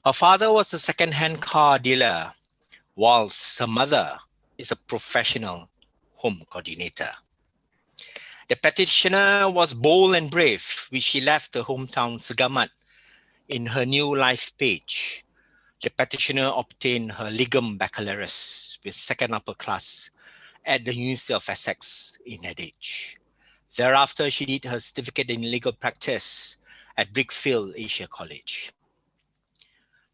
Her father was a second-hand car dealer, whilst her mother is a professional home coordinator. The petitioner was bold and brave, which she left her hometown Segamat in her new life page. The petitioner obtained her Legum Baccalaureus with second upper class at the University of Essex in Edinburgh. Thereafter, she did her certificate in legal practice at Brickfield Asia College.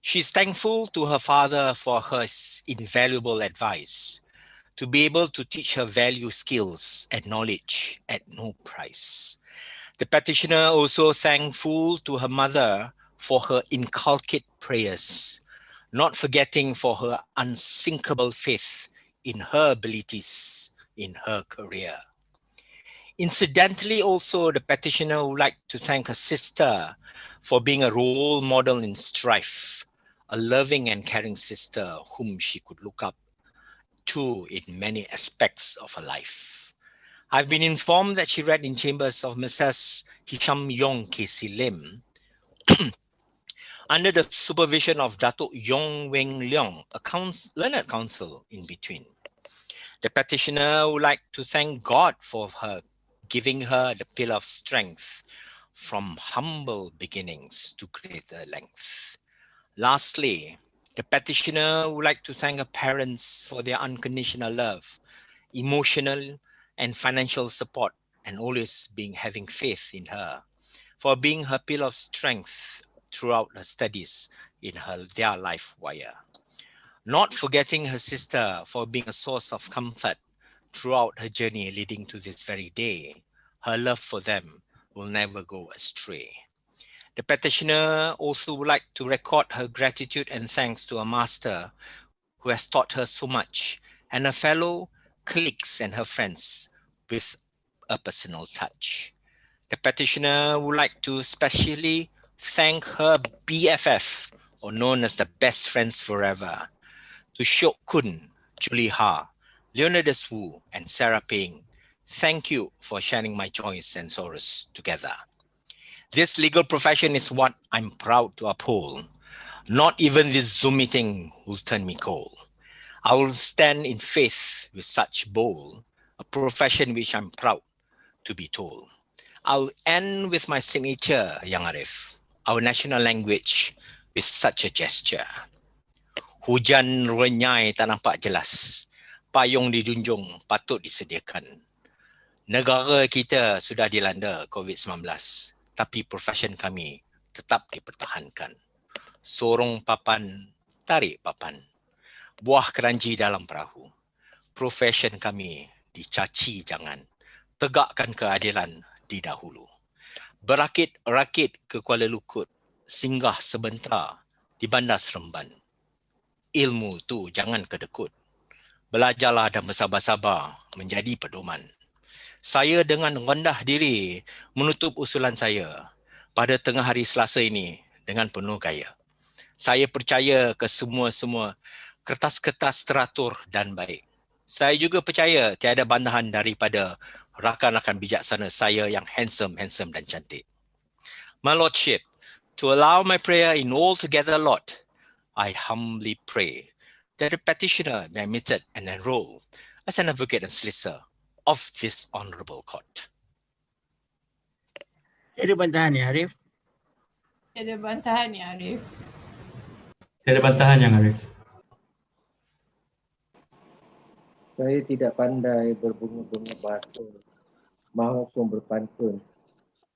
She is thankful to her father for his invaluable advice, to be able to teach her value skills and knowledge at no price. The petitioner also thankful to her mother for her inculcate prayers, not forgetting for her unsinkable faith in her abilities in her career. Incidentally, also, the petitioner would like to thank her sister for being a role model in strife, a loving and caring sister whom she could look up to in many aspects of her life. I've been informed that she read in chambers of Mrs. Hisham Yong K.C. Lim under the supervision of Dato Yong Weng Leong, a learned counsel in between. The petitioner would like to thank God for her giving her the pillar of strength from humble beginnings to greater length. Lastly, the petitioner would like to thank her parents for their unconditional love, emotional and financial support, and always having faith in her, for being her pillar of strength throughout her studies in their life wire. Not forgetting her sister for being a source of comfort throughout her journey leading to this very day. Her love for them will never go astray. The petitioner also would like to record her gratitude and thanks to her master who has taught her so much, and her fellow colleagues and her friends with a personal touch. The petitioner would like to specially thank her BFF, or known as the best friends forever, to Shok Kun, Julie Ha, Leonidas Wu, and Sarah Ping. Thank you for sharing my joys and sorrows together. This legal profession is what I'm proud to uphold. Not even this Zoom meeting will turn me cold. I will stand in faith with such bold, a profession which I'm proud to be told. I'll end with my signature, Yang Arif, our national language, with such a gesture. Hujan renyai tak nampak jelas. Payung dijunjung patut disediakan. Negara kita sudah dilanda COVID-19, tapi profession kami tetap dipertahankan. Sorong papan, tarik papan. Buah keranji dalam perahu. Profession kami dicaci jangan. Tegakkan keadilan di dahulu. Berakit-rakit ke Kuala Lukut, singgah sebentar di Bandar Seremban. Ilmu tu jangan kedekut. Belajarlah dan bersabar-sabar menjadi pedoman. Saya dengan rendah diri menutup usulan saya pada tengah hari Selasa ini dengan penuh gaya. Saya percaya ke semua-semua kertas-kertas teratur dan baik. Saya juga percaya tiada bantahan daripada rakan-rakan bijaksana saya yang handsome dan cantik. My Lordship, to allow my prayer in altogether lot, I humbly pray that the petitioner be admitted and enrolled as an advocate and solicitor of this honourable court.
Ada bantahan ya, Arif?
Ada bantahan ya, Arif?
Tiada bantahan Yang Arif.
Saya tidak pandai berbunga-bunga bahasa maupun berpantun,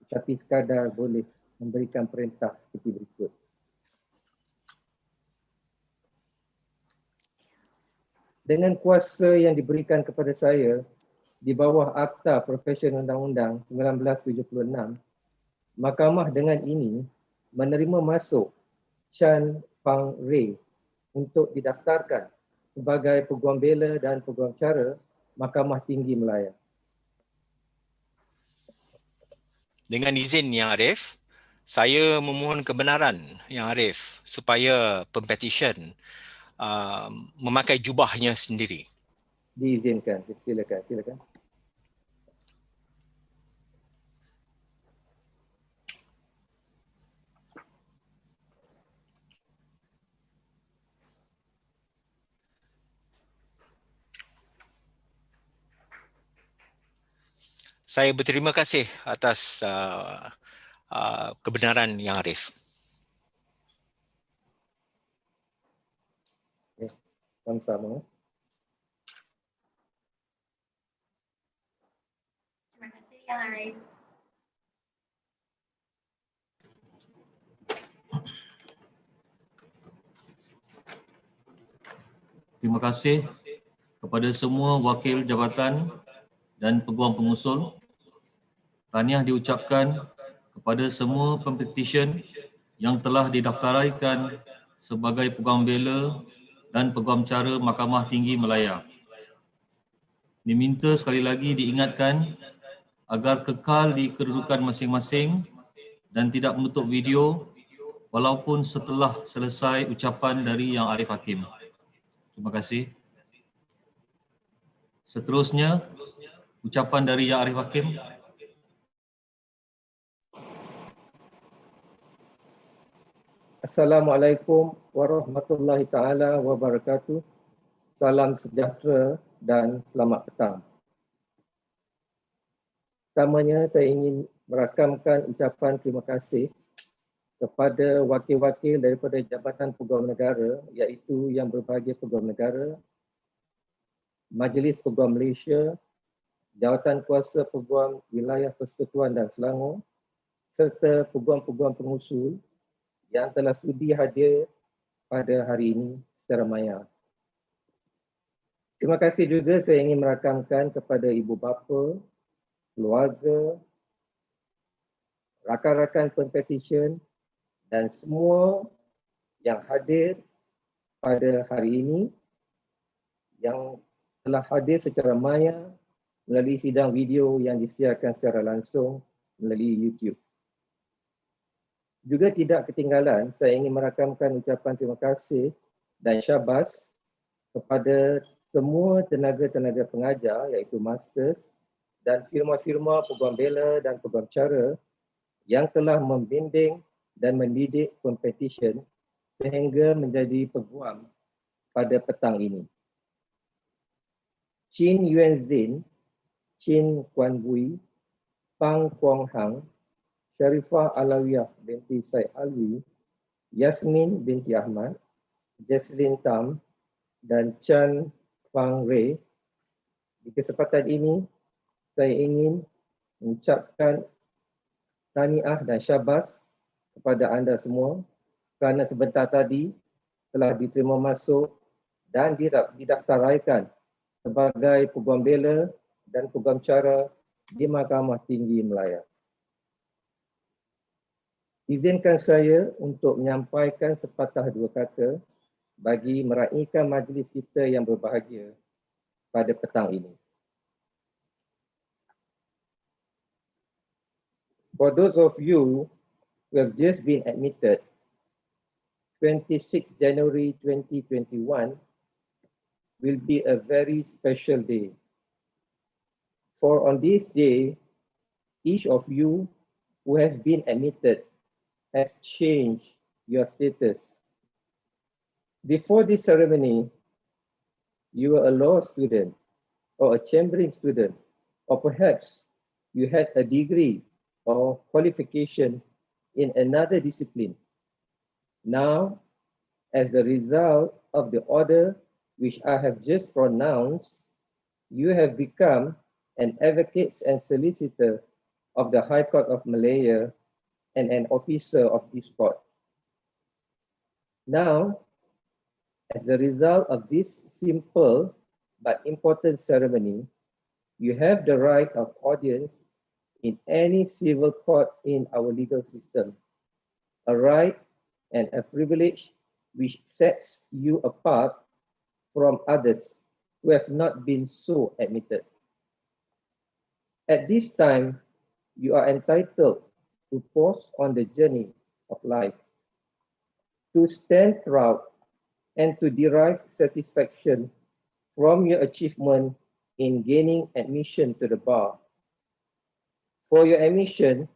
tetapi sekadar boleh memberikan perintah seperti berikut. Dengan kuasa yang diberikan kepada saya di bawah Akta Profession Undang-Undang 1976, Mahkamah dengan ini menerima masuk Chan Fang Rey untuk didaftarkan sebagai Peguam Bela dan Peguam Cara Mahkamah Tinggi Malaya.
Dengan izin Yang Arif, saya memohon kebenaran Yang Arif supaya Pempetisyen memakai jubahnya sendiri.
Diizinkan, silakan.
Saya berterima kasih atas kebenaran Yang Arif.
Sama-sama.
Terima kasih Yang Arif.
Terima kasih kepada semua wakil jabatan dan peguam pengusul. Tahniah diucapkan kepada semua pempetisyen yang telah didaftaraikan sebagai Peguam Bela dan Peguam Cara Mahkamah Tinggi Malaya. Diminta sekali lagi diingatkan agar kekal di kedudukan masing-masing dan tidak menutup video walaupun setelah selesai ucapan dari Yang Arif Hakim. Terima kasih. Seterusnya, ucapan dari Yang Arif Hakim.
Assalamualaikum warahmatullahi taala wabarakatuh. Salam sejahtera dan selamat petang. Pertamanya saya ingin merakamkan ucapan terima kasih kepada wakil-wakil daripada Jabatan Peguam Negara, iaitu Yang Berbahagia Peguam Negara, Majlis Peguam Malaysia, Jawatan Kuasa Peguam Wilayah Persekutuan dan Selangor, serta peguam-peguam pengusul yang telah sudi hadir pada hari ini secara maya. Terima kasih juga saya ingin merakamkan kepada ibu bapa, keluarga, rakan-rakan pempetisyen dan semua yang hadir pada hari ini yang telah hadir secara maya melalui sidang video yang disiarkan secara langsung melalui YouTube. Juga tidak ketinggalan, saya ingin merakamkan ucapan terima kasih dan syabas kepada semua tenaga-tenaga pengajar iaitu masters dan firma-firma Peguam Bela dan Peguam Cara yang telah membimbing dan mendidik pempetisyen sehingga menjadi peguam pada petang ini. Chin Yuen Xin, Chin Kuan Bui, Pang Kuang Hang, Sharifah Alawiyah binti Said Alwi, Yasmin binti Ahmad, Jaslyn Tam dan Chan Fang Rey. Di kesempatan ini, saya ingin mengucapkan tahniah dan syabas kepada anda semua kerana sebentar tadi telah diterima masuk dan didaftaraikan sebagai Peguam Bela dan Peguam Cara di Mahkamah Tinggi Malaya. Izinkan saya untuk menyampaikan sepatah dua kata bagi meraihkan majlis kita yang berbahagia pada petang ini. For those of you who have just been admitted, 26 January 2021 will be a very special day. For on this day, each of you who has been admitted has changed your status. Before this ceremony, you were a law student or a chambering student, or perhaps you had a degree or qualification in another discipline. Now, As a result of the order which I have just pronounced, you have become an advocate and solicitor of the High Court of Malaya and an officer of this court. Now, as a result of this simple but important ceremony, you have the right of audience in any civil court in our legal system, a right and a privilege which sets you apart from others who have not been so admitted. At this time, you are entitled to pause on the journey of life, to stand proud and to derive satisfaction from your achievement in gaining admission to the bar. For your admission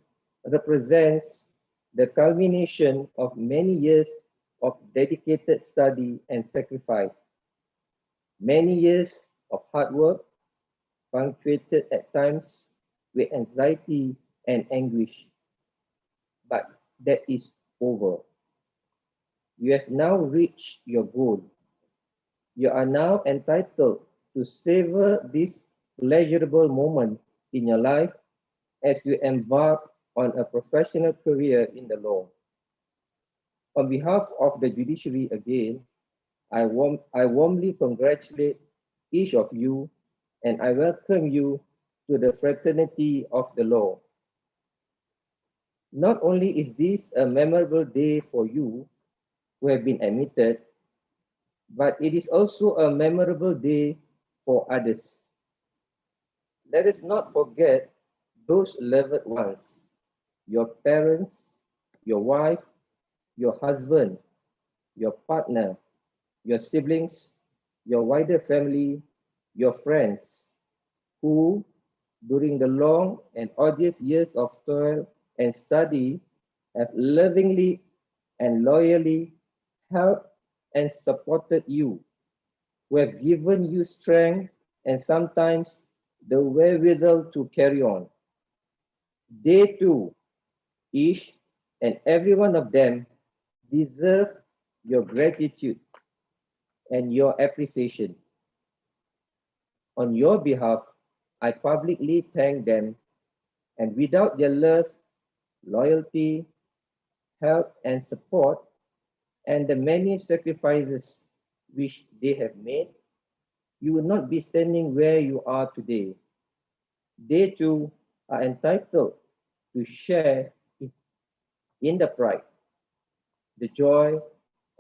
represents the culmination of many years of dedicated study and sacrifice, many years of hard work, punctuated at times with anxiety and anguish. But that is over. You have now reached your goal. You are now entitled to savor this pleasurable moment in your life as you embark on a professional career in the law. On behalf of the judiciary again, I warmly congratulate each of you and I welcome you to the fraternity of the law. Not only is this a memorable day for you who have been admitted, but it is also a memorable day for others. Let us not forget those loved ones, your parents, your wife, your husband, your partner, your siblings, your wider family, your friends, who, during the long and arduous years of toil and study, have lovingly and loyally helped and supported you, who have given you strength and sometimes the wherewithal to carry on. They too, each and every one of them, deserve your gratitude and your appreciation. On your behalf, I publicly thank them, and without their love, loyalty, help, and support, and the many sacrifices which they have made, you would not be standing where you are today. They too are entitled to share in the pride, the joy,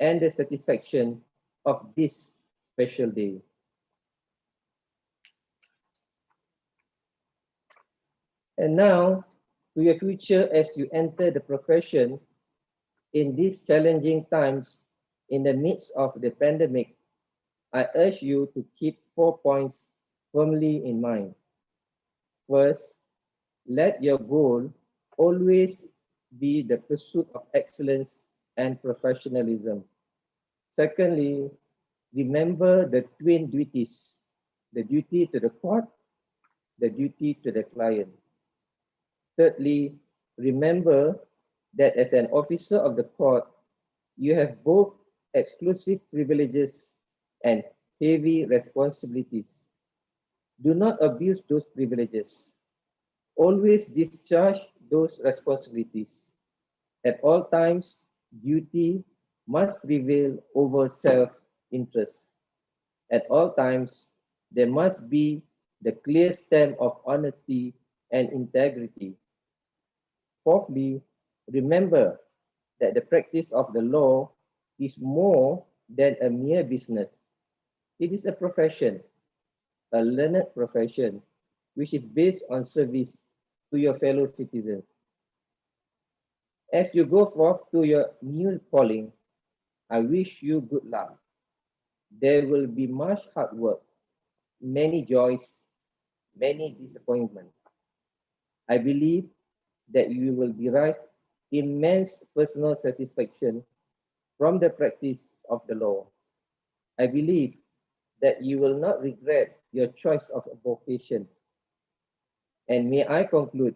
and the satisfaction of this special day. And now, to your future as you enter the profession in these challenging times in the midst of the pandemic, I urge you to keep 4 points firmly in mind. First, let your goal always be the pursuit of excellence and professionalism. Secondly, remember the twin duties, the duty to the court, the duty to the client. Thirdly, remember that as an officer of the court, you have both exclusive privileges and heavy responsibilities. Do not abuse those privileges. Always discharge those responsibilities. At all times, duty must prevail over self-interest. At all times, there must be the clear stamp of honesty and integrity. Fourthly, remember that the practice of the law is more than a mere business. It is a profession, a learned profession, which is based on service to your fellow citizens. As you go forth to your new calling, I wish you good luck. There will be much hard work, many joys, many disappointments. I believe that you will derive immense personal satisfaction from the practice of the law. I believe that you will not regret your choice of a vocation. And may I conclude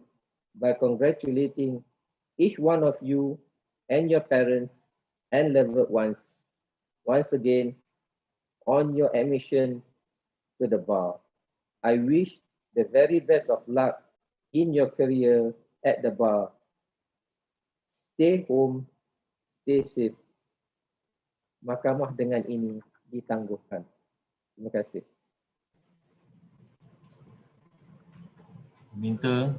by congratulating each one of you and your parents and loved ones once again on your admission to the bar. I wish the very best of luck in your career at the bar. Stay home, stay safe. Mahkamah dengan ini ditangguhkan. Terima kasih.
Minta